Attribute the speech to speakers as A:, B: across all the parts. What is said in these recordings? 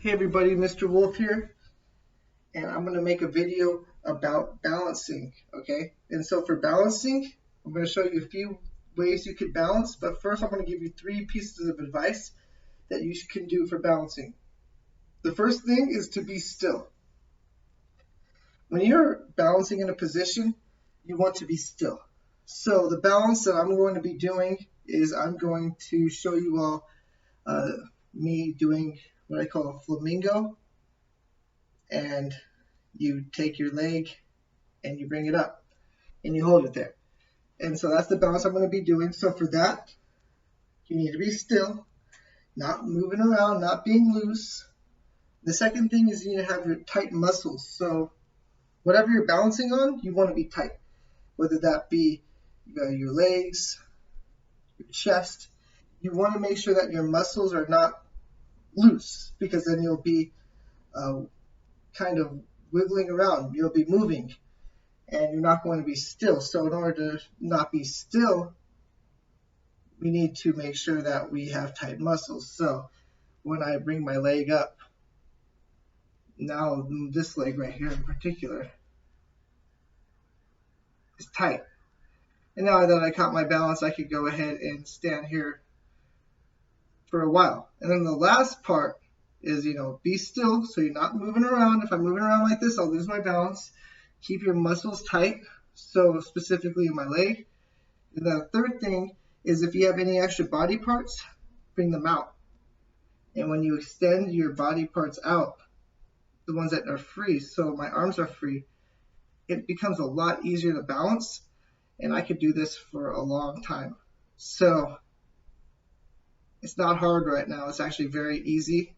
A: Hey everybody, Mr. Wolf here, and I'm going to make a video about balancing, okay? And so for balancing, I'm going to show you a few ways you could balance, but first I'm going to give you 3 pieces of advice that you can do for balancing. The first thing is to be still. When you're balancing in a position, you want to be still. So the balance that I'm going to be doing is I'm going to show you all me doing what I call a flamingo, and you take your leg and you bring it up and you hold it there. And so that's the balance I'm going to be doing. So for that, you need to be still, not moving around, not being loose. The second thing is you need to have your tight muscles. So whatever you're balancing on, you want to be tight, whether that be your legs, your chest. You want to make sure that your muscles are not loose, because then you'll be kind of wiggling around. You'll be moving, and you're not going to be still. So in order to not be still, we need to make sure that we have tight muscles. So when I bring my leg up, now this leg right here in particular is tight. And now that I caught my balance, I could go ahead and stand here for a while. And then the last part is, be still, so you're not moving around. If I'm moving around like this, I'll lose my balance. Keep your muscles tight, so specifically in my leg. And the third thing is, if you have any extra body parts, bring them out. And when you extend your body parts out, the ones that are free, so my arms are free, it becomes a lot easier to balance, and I could do this for a long time. So it's not hard right now. It's actually very easy.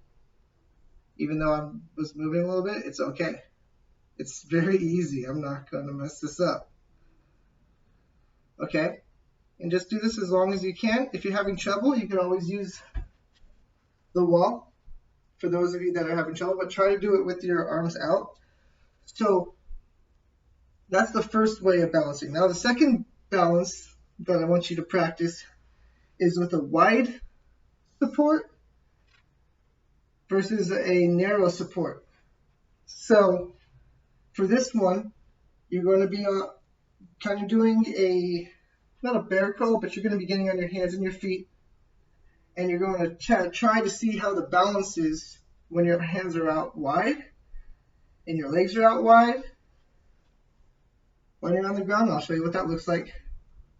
A: Even though I was moving a little bit, it's okay. It's very easy. I'm not going to mess this up. Okay? And just do this as long as you can. If you're having trouble, you can always use the wall for those of you that are having trouble, but try to do it with your arms out. So that's the first way of balancing. Now the second balance that I want you to practice is with a wide support versus a narrow support. So for this one, you're going to be kind of doing not a bear crawl, but you're going to be getting on your hands and your feet, and you're going to try to see how the balance is when your hands are out wide and your legs are out wide. When you're on the ground, I'll show you what that looks like,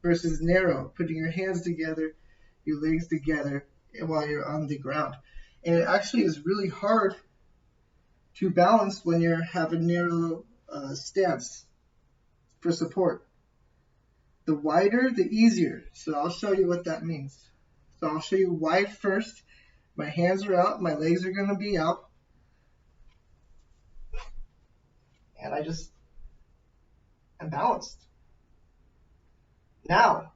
A: versus narrow, putting your hands together, your legs together while you're on the ground. And it actually is really hard to balance when you have a narrow stance for support. The wider, the easier. So I'll show you what that means. So I'll show you wide first. My hands are out, my legs are going to be out. And I'm balanced. Now,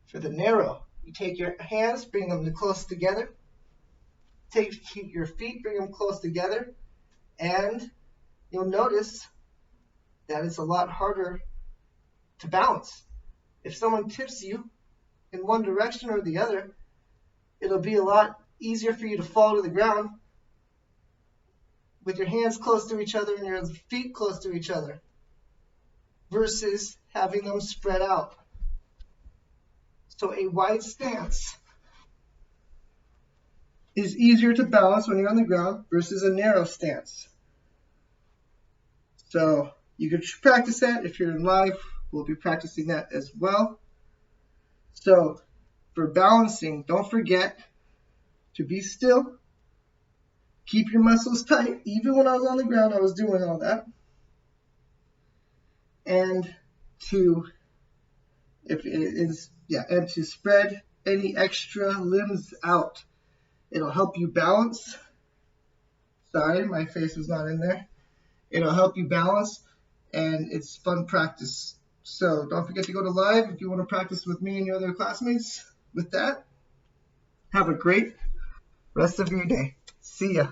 A: for the narrow, you take your hands, bring them close together. Keep your feet, bring them close together. And you'll notice that it's a lot harder to balance. If someone tips you in one direction or the other, it'll be a lot easier for you to fall to the ground with your hands close to each other and your feet close to each other, versus having them spread out. So a wide stance is easier to balance when you're on the ground versus a narrow stance. So you could practice that. If you're in live, we'll be practicing that as well. So for balancing, don't forget to be still. Keep your muscles tight. Even when I was on the ground, I was doing all that. And to spread any extra limbs out. It'll help you balance. Sorry, my face was not in there. It'll help you balance, and it's fun practice. So don't forget to go to live if you want to practice with me and your other classmates. With that, have a great rest of your day. See ya.